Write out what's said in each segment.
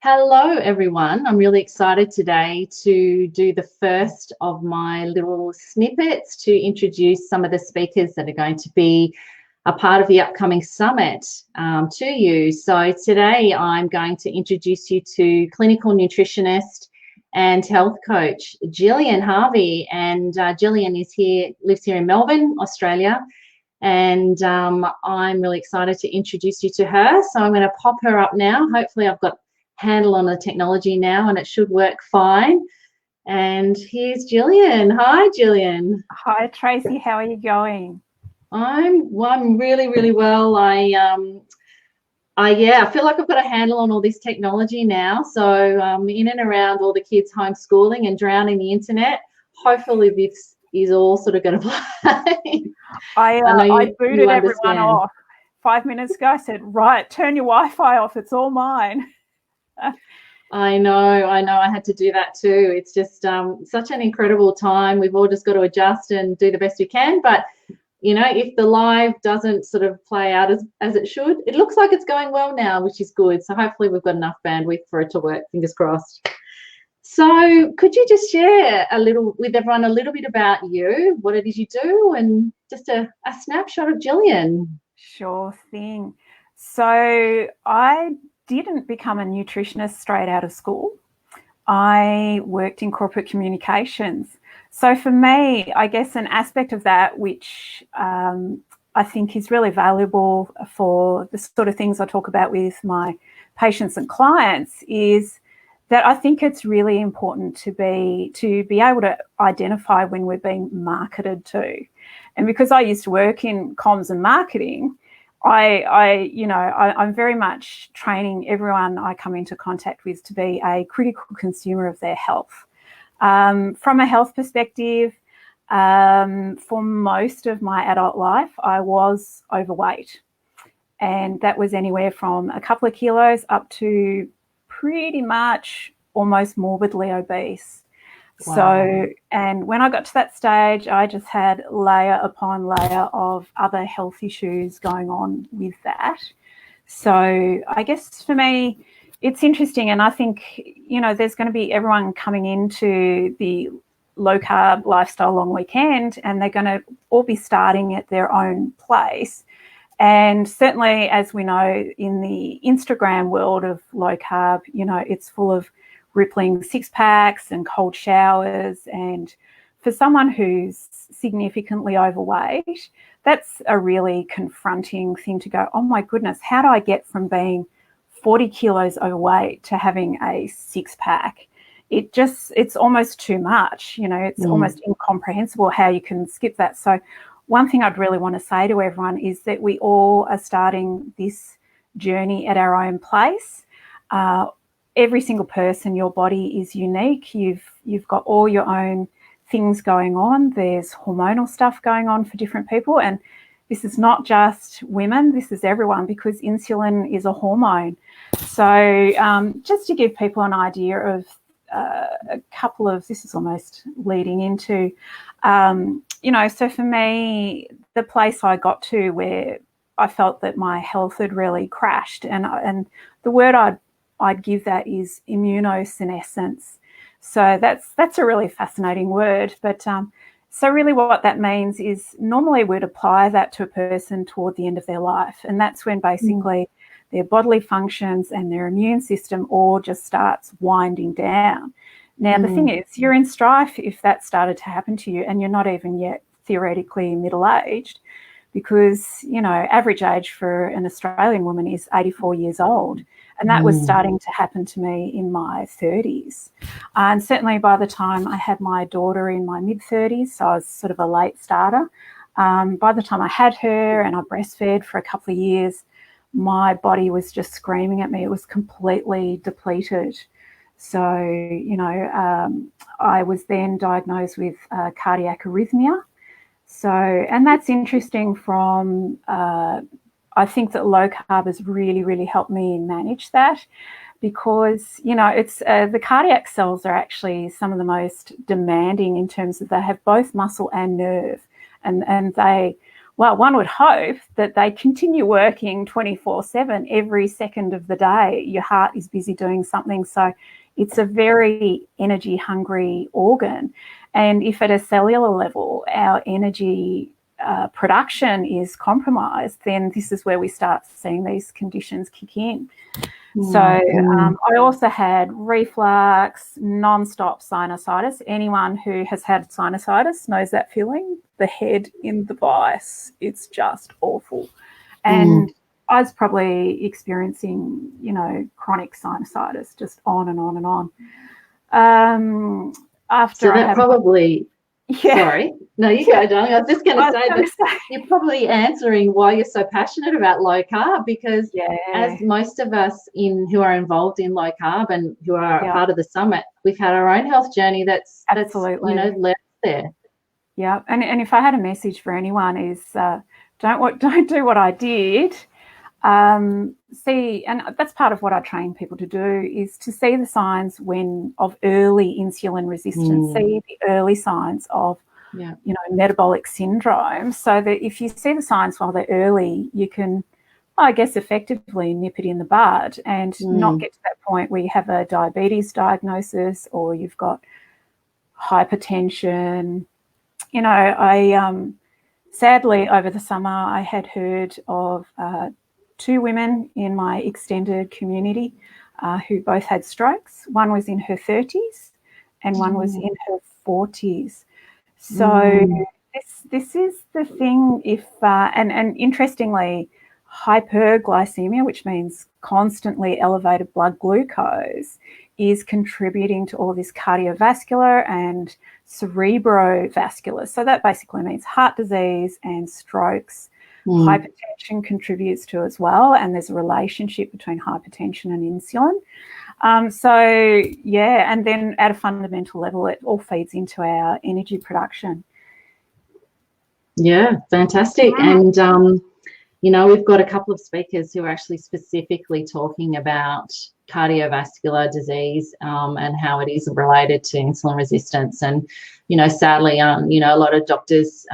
Hello, everyone. I'm really excited today to do the first of my little snippets to introduce some of the speakers that are going to be a part of the upcoming summit to you. So today I'm going to introduce you to clinical nutritionist and health coach Gillian Harvey. And Gillian lives here in Melbourne, Australia. And I'm really excited to introduce you to her. So I'm going to pop her up now. Hopefully I've got handle on the technology now and it should work fine. And here's Gillian. Hi, Gillian. Hi, Tracy. How are you going? I'm really, really well. I feel like I've got a handle on all this technology now. So in and around all the kids homeschooling and drowning the internet. Hopefully this is all sort of going to play. I booted everyone off 5 minutes ago. I said, right, turn your Wi-Fi off. It's all mine. I know. I had to do that too. It's just such an incredible time. We've all just got to adjust and do the best we can. But, you know, if the live doesn't sort of play out as it should, it looks like it's going well now, which is good. So hopefully we've got enough bandwidth for it to work. Fingers crossed. So could you just share with everyone a little bit about you, what it is you do, and just a snapshot of Gillian? Sure thing. So I didn't become a nutritionist straight out of school. I worked in corporate communications. So for me, I guess an aspect of that which I think is really valuable for the sort of things I talk about with my patients and clients is that I think it's really important to be able to identify when we're being marketed to. And because I used to work in comms and marketing, I'm very much training everyone I come into contact with to be a critical consumer of their health. From a health perspective, for most of my adult life, I was overweight. And that was anywhere from a couple of kilos up to pretty much almost morbidly obese. Wow. So, and when I got to that stage, I just had layer upon layer of other health issues going on with that. So I guess for me, it's interesting. And I think, you know, there's going to be everyone coming into the low carb lifestyle long weekend, and they're going to all be starting at their own place. And certainly, as we know, in the Instagram world of low carb, you know, it's full of rippling six packs and cold showers. And for someone who's significantly overweight, that's a really confronting thing to go, oh my goodness, how do I get from being 40 kilos overweight to having a six pack? It's almost too much, you know, it's almost incomprehensible how you can skip that. So one thing I'd really want to say to everyone is that we all are starting this journey at our own place. Every single person, your body is unique. You've got all your own things going on. There's hormonal stuff going on for different people. And this is not just women, this is everyone, because insulin is a hormone. So just to give people an idea of a couple of, this is almost leading into, you know, so for me, the place I got to where I felt that my health had really crashed, and the word I'd give that is immunosenescence. So that's a really fascinating word. But so really what that means is normally we'd apply that to a person toward the end of their life. And that's when basically their bodily functions and their immune system all just starts winding down. Now, the thing is, you're in strife if that started to happen to you and you're not even yet theoretically middle-aged, because, you know, average age for an Australian woman is 84 years old. And that was starting to happen to me in my 30s. And certainly by the time I had my daughter in my mid-30s, so I was sort of a late starter, by the time I had her and I breastfed for a couple of years, my body was just screaming at me. It was completely depleted. So, you know, I was then diagnosed with cardiac arrhythmia. So, and that's interesting from, I think that low carb has really, really helped me manage that, because, you know, it's the cardiac cells are actually some of the most demanding in terms of they have both muscle and nerve, and they well, one would hope that they continue working 24/7 every second of the day. Your heart is busy doing something. So it's a very energy hungry organ. And if at a cellular level our energy production is compromised, then this is where we start seeing these conditions kick in. So I also had reflux, non-stop sinusitis. Anyone who has had sinusitis knows that feeling, the head in the vice. It's just awful. And I was probably experiencing, chronic sinusitis, just on and on and on. After so that probably... Yeah. Sorry. No, you go, darling. I was just going to say that you're probably answering why you're so passionate about low carb, because as most of us who are involved in low carb and who are part of the summit, we've had our own health journey that's led there. Yeah. And if I had a message for anyone is don't do what I did. See, and that's part of what I train people to do, is to see the signs of early insulin resistance, see the early signs of, metabolic syndrome, so that if you see the signs while they're early, you can, I guess, effectively nip it in the bud and not get to that point where you have a diabetes diagnosis or you've got hypertension. I sadly over the summer I had heard of 2 women in my extended community who both had strokes. One was in her 30s and one was in her 40s. So this is the thing. If and interestingly, hyperglycemia, which means constantly elevated blood glucose, is contributing to all this cardiovascular and cerebrovascular. So that basically means heart disease and strokes. Hypertension contributes to as well, and there's a relationship between hypertension and insulin. And then at a fundamental level, it all feeds into our energy production. Yeah, fantastic. And, we've got a couple of speakers who are actually specifically talking about cardiovascular disease and how it is related to insulin resistance. And, sadly, a lot of doctors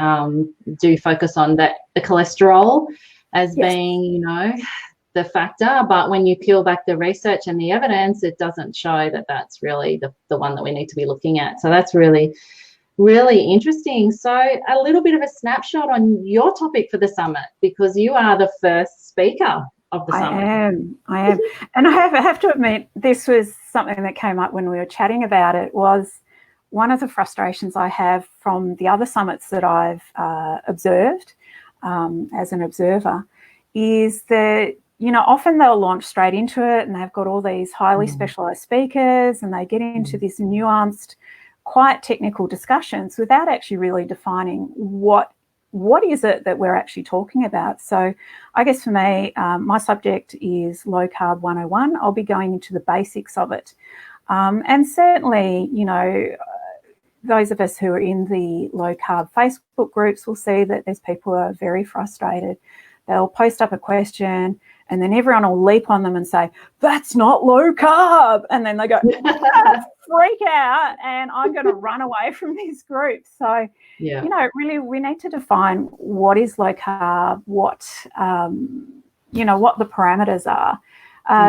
do focus on the cholesterol as being, the factor. But when you peel back the research and the evidence, it doesn't show that that's really the one that we need to be looking at. So that's really, really interesting. So a little bit of a snapshot on your topic for the summit, because you are the first speaker of the summit. I am. And I have to admit, this was something that came up when we were chatting about it. Was one of the frustrations I have from the other summits that I've observed as an observer is that, often they'll launch straight into it and they've got all these highly specialised speakers and they get into this nuanced, quite technical discussions without actually really defining what is it that we're actually talking about. So I guess for me, my subject is Low Carb 101. I'll be going into the basics of it. And certainly, those of us who are in the low carb Facebook groups will see that there's people who are very frustrated. They'll post up a question and then everyone will leap on them and say, that's not low carb. And then they go, freak out, and I'm going to run away from this group. So, really we need to define what is low carb, what the parameters are.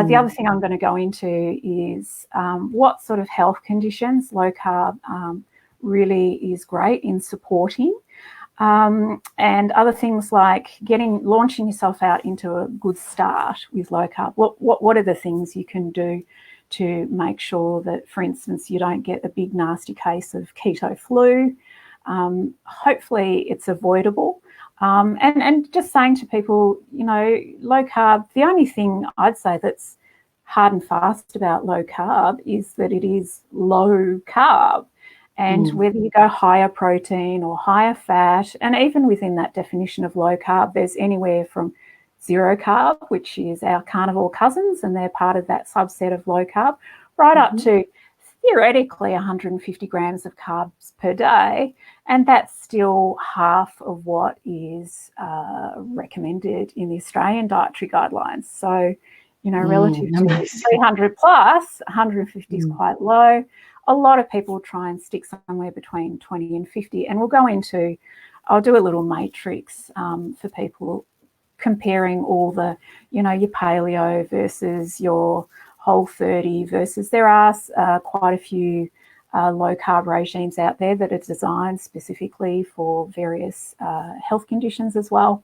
The other thing I'm going to go into is what sort of health conditions low carb really is great in supporting. And other things like launching yourself out into a good start with low carb. What are the things you can do to make sure that, for instance, you don't get a big nasty case of keto flu? Hopefully it's avoidable. And just saying to people, low carb, the only thing I'd say that's hard and fast about low carb is that it is low carb. And whether you go higher protein or higher fat, and even within that definition of low carb, there's anywhere from zero carb, which is our carnivore cousins, and they're part of that subset of low carb, right up to theoretically 150 grams of carbs per day. And that's still half of what is recommended in the Australian dietary guidelines. So, relative to 300 plus, 150 is quite low. A lot of people try and stick somewhere between 20 and 50, and we'll go into I'll do a little matrix for people comparing all the, you know, your paleo versus your Whole30 versus there are quite a few low carb regimes out there that are designed specifically for various health conditions as well.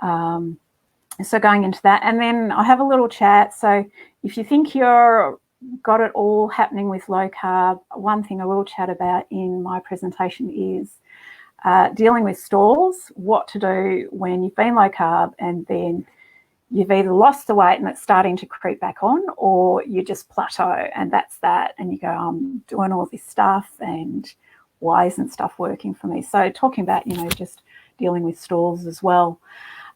So going into that, and then I have a little chat. So if you think you're got it all happening with low carb, one thing I will chat about in my presentation is dealing with stalls, what to do when you've been low carb and then you've either lost the weight and it's starting to creep back on, or you just plateau and that's that. And you go, I'm doing all this stuff and why isn't stuff working for me? So talking about, you know, just dealing with stalls as well.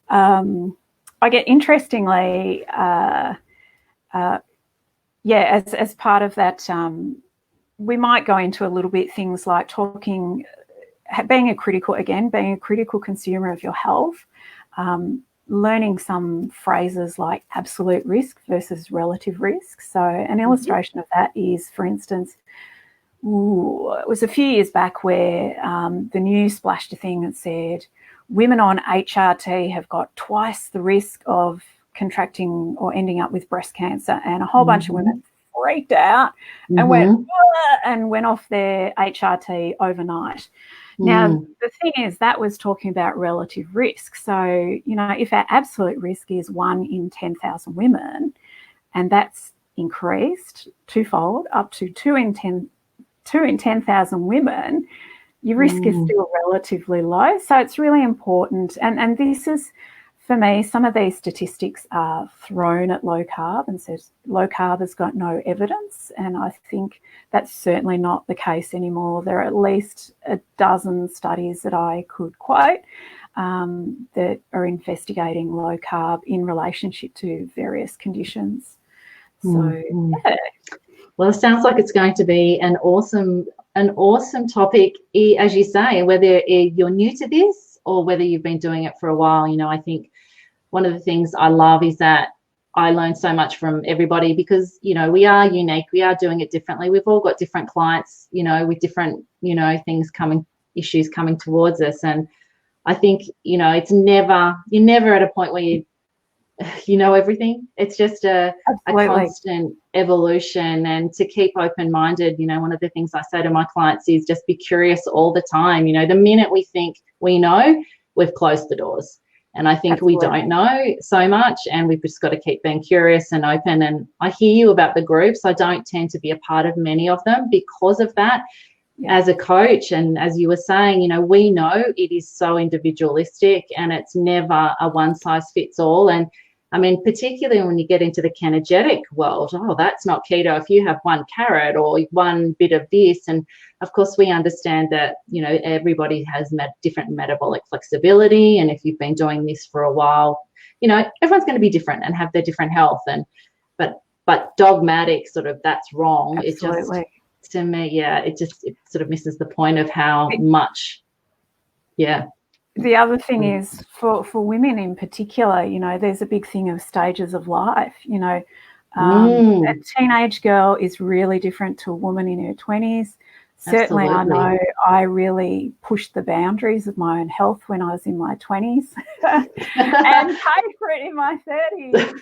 I get interestingly, as part of that, we might go into a little bit things like being a critical consumer of your health, learning some phrases like absolute risk versus relative risk. So an illustration of that is, for instance, it was a few years back where the news splashed a thing that said women on HRT have got twice the risk of contracting or ending up with breast cancer, and a whole bunch of women freaked out and went off their HRT overnight. Now, the thing is, that was talking about relative risk. So, you know, if our absolute risk is 1 in 10,000 women, and that's increased twofold up to 2 in 10,000 women, your risk is still relatively low. So it's really important. And this is, for me, some of these statistics are thrown at low carb and says low carb has got no evidence. And I think that's certainly not the case anymore. There are at least a dozen studies that I could quote that are investigating low carb in relationship to various conditions. So, yeah. Well, it sounds like it's going to be an awesome topic, as you say, whether you're new to this or whether you've been doing it for a while. You know, I think one of the things I love is that I learn so much from everybody because, you know, we are unique. We are doing it differently. We've all got different clients, you know, with different, you know, issues coming towards us. And I think, you know, you're never at a point where you know everything. It's just a constant evolution, and to keep open-minded. You know, one of the things I say to my clients is just be curious all the time. You know, the minute we think we know, we've closed the doors. And I think we don't know so much, and we've just got to keep being curious and open. And I hear you about the groups. I don't tend to be a part of many of them because of that. As a coach, and as you were saying, you know, we know it is so individualistic and it's never a one size fits all. And I mean, particularly when you get into the ketogenic world, that's not keto if you have one carrot or one bit of this. And of course, we understand that, you know, everybody has different metabolic flexibility. And if you've been doing this for a while, you know, everyone's going to be different and have their different health. And but dogmatic sort of that's wrong. Absolutely. It just, to me, it sort of misses the point of how much, The other thing is for women in particular, you know, there's a big thing of stages of life. You know, a teenage girl is really different to a woman in her 20s. Certainly, I know I really pushed the boundaries of my own health when I was in my 20s and paid for it in my 30s.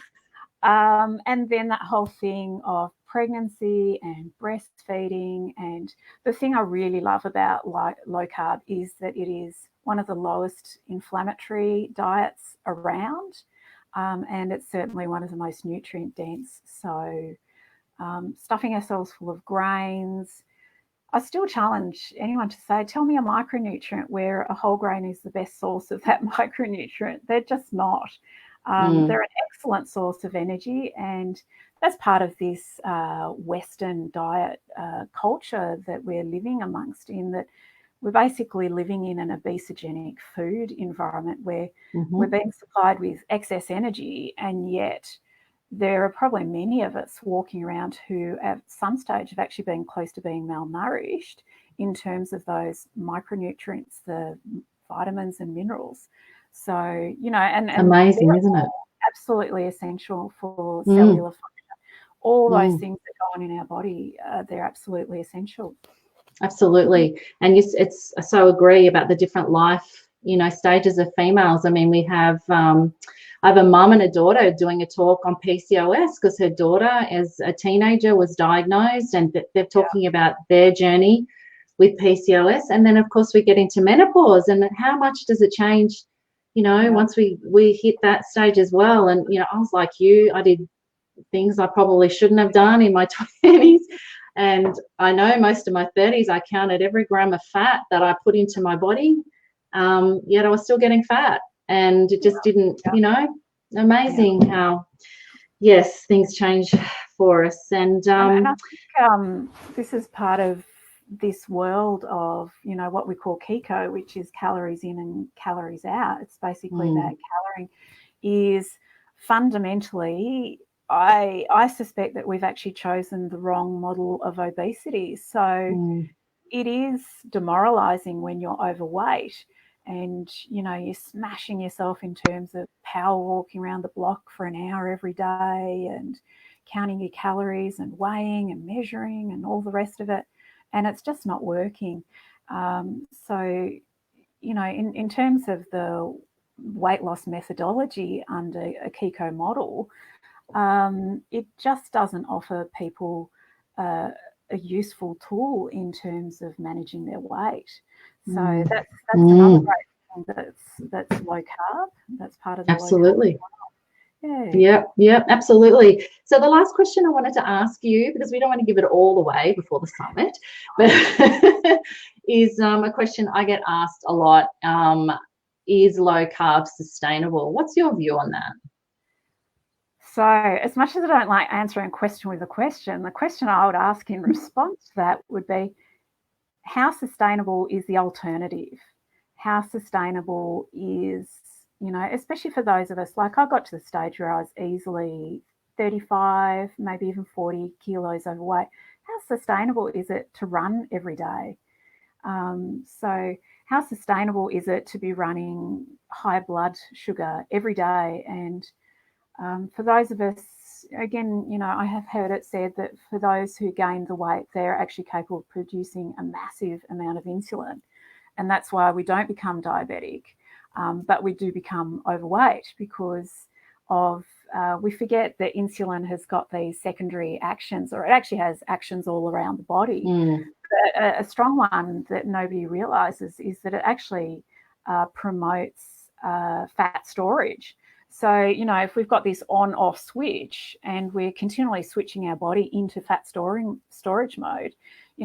And then that whole thing of pregnancy and breastfeeding. And the thing I really love about low carb is that it is one of the lowest inflammatory diets around, and it's certainly one of the most nutrient dense. So stuffing ourselves full of grains, I still challenge anyone to say, tell me a micronutrient where a whole grain is the best source of that micronutrient. They're just not. They're an excellent source of energy, and that's part of this Western diet culture that we're living amongst, in that we're basically living in an obesogenic food environment where we're being supplied with excess energy, and yet there are probably many of us walking around who at some stage have actually been close to being malnourished in terms of those micronutrients, the vitamins and minerals. So, you know, and amazing, isn't it? Absolutely essential for cellular function. All those things that go on in our body, they're absolutely essential. Absolutely. And it's I so agree about the different life, stages of females. I mean, I have a mum and a daughter doing a talk on PCOS because her daughter, as a teenager, was diagnosed, and they're talking about their journey with PCOS. And then, of course, we get into menopause, and how much does it change, once we hit that stage as well. And, I was like you, I did things I probably shouldn't have done in my 20s. And I know most of my 30s, I counted every gram of fat that I put into my body, yet I was still getting fat. And it just didn't, amazing how, yes, things change for us. And I think this is part of this world of, what we call kiko, which is calories in and calories out. It's basically that calorie is fundamentally, I suspect that we've actually chosen the wrong model of obesity. So it is demoralizing when you're overweight and, you're smashing yourself in terms of power walking around the block for an hour every day and counting your calories and weighing and measuring and all the rest of it. And it's just not working. So, in terms of the weight loss methodology under a kiko model, it just doesn't offer people a useful tool in terms of managing their weight. So that's another great thing that's low carb. That's part of the absolutely. low carb. Yeah. Yep, absolutely. So the last question I wanted to ask you, because we don't want to give it all away before the summit, but is a question I get asked a lot. Is low carb sustainable? What's your view on that? So as much as I don't like answering a question with a question, the question I would ask in response to that would be, how sustainable is the alternative? How sustainable is, especially for those of us, like I got to the stage where I was easily 35, maybe even 40 kilos overweight. How sustainable is it to run every day? So how sustainable is it to be running high blood sugar every day? And for those of us, again, I have heard it said that for those who gain the weight, they're actually capable of producing a massive amount of insulin. And that's why we don't become diabetic, but we do become overweight because of, we forget that insulin has got these secondary actions, or it actually has actions all around the body. But a strong one that nobody realizes is that it actually promotes fat storage. So, if we've got this on-off switch and we're continually switching our body into fat storage mode,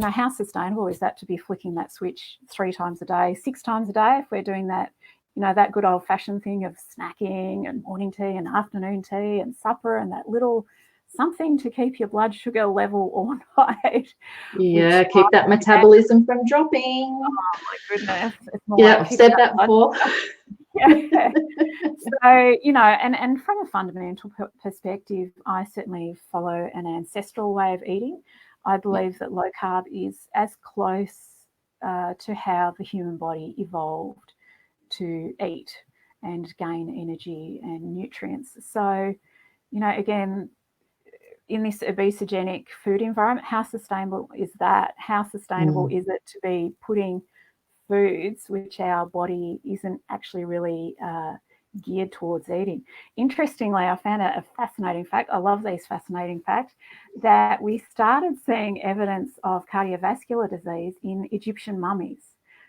how sustainable is that to be flicking that switch 3 times a day, 6 times a day if we're doing that, that good old-fashioned thing of snacking and morning tea and afternoon tea and supper and that little something to keep your blood sugar level all night. Yeah, keep that metabolism from dropping. Oh, my goodness. I've said that before. Yeah. So, and from a fundamental perspective, I certainly follow an ancestral way of eating. I believe that low carb is as close to how the human body evolved to eat and gain energy and nutrients. So, again, in this obesogenic food environment, how sustainable is that? How sustainable is it to be putting foods which our body isn't actually really geared towards eating? Interestingly, I found out a fascinating fact. I love these fascinating facts, that we started seeing evidence of cardiovascular disease in Egyptian mummies.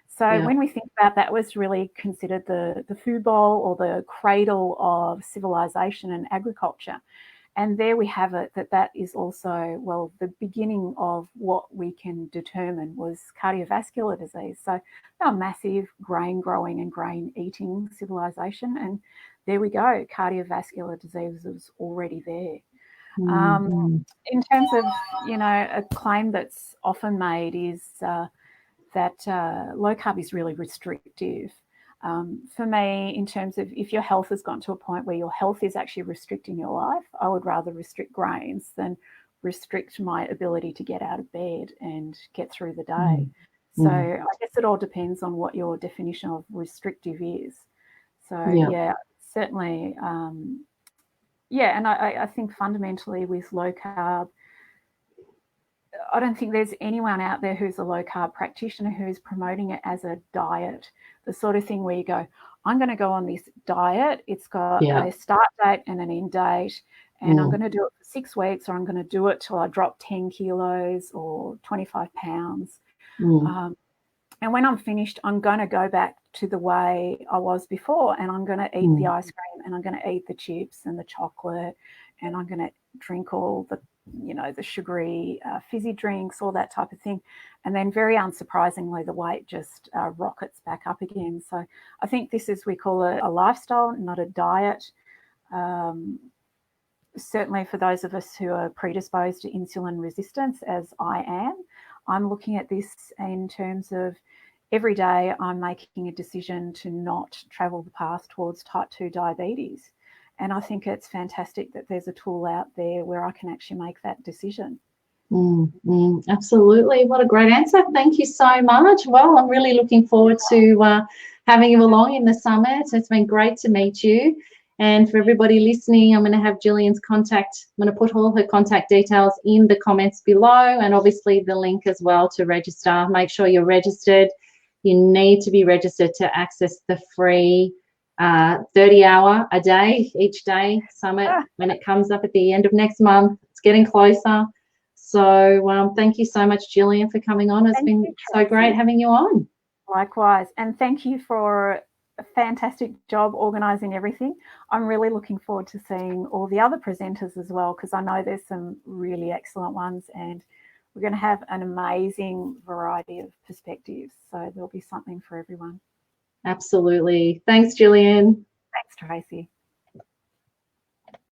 So when we think about that, was really considered the food bowl or the cradle of civilization and agriculture. And there we have it, that is also, well, the beginning of what we can determine was cardiovascular disease. So a massive grain growing and grain eating civilization. And there we go, cardiovascular disease was already there. In terms of, a claim that's often made is that low carb is really restrictive. For me, in terms of if your health has gotten to a point where your health is actually restricting your life, I would rather restrict grains than restrict my ability to get out of bed and get through the day. So I guess it all depends on what your definition of restrictive is. So certainly, and I think fundamentally with low carb, I don't think there's anyone out there who's a low carb practitioner who is promoting it as a diet, the sort of thing where you go, I'm going to go on this diet. It's got a start date and an end date, and I'm going to do it for 6 weeks, or I'm going to do it till I drop 10 kilos or 25 pounds. And when I'm finished, I'm going to go back to the way I was before, and I'm going to eat the ice cream, and I'm going to eat the chips and the chocolate, and I'm going to drink all the, the sugary fizzy drinks, all that type of thing. And then very unsurprisingly, the weight just rockets back up again. So I think this is, we call it a lifestyle, not a diet. Certainly for those of us who are predisposed to insulin resistance, as I am, I'm looking at this in terms of every day I'm making a decision to not travel the path towards type 2 diabetes. And I think it's fantastic that there's a tool out there where I can actually make that decision. Absolutely. What a great answer. Thank you so much. Well, I'm really looking forward to having you along in the summit. It's been great to meet you. And for everybody listening, I'm going to have Gillian's contact. I'm going to put all her contact details in the comments below, and obviously the link as well to register. Make sure you're registered. You need to be registered to access the free 30-hour a day, each day summit when it comes up at the end of next month. It's getting closer. So thank you so much, Gillian, for coming on. It's been so great having you on. Likewise. And thank you for a fantastic job organising everything. I'm really looking forward to seeing all the other presenters as well, because I know there's some really excellent ones, and we're going to have an amazing variety of perspectives. So there'll be something for everyone. Absolutely. Thanks, Gillian. Thanks, Tracy.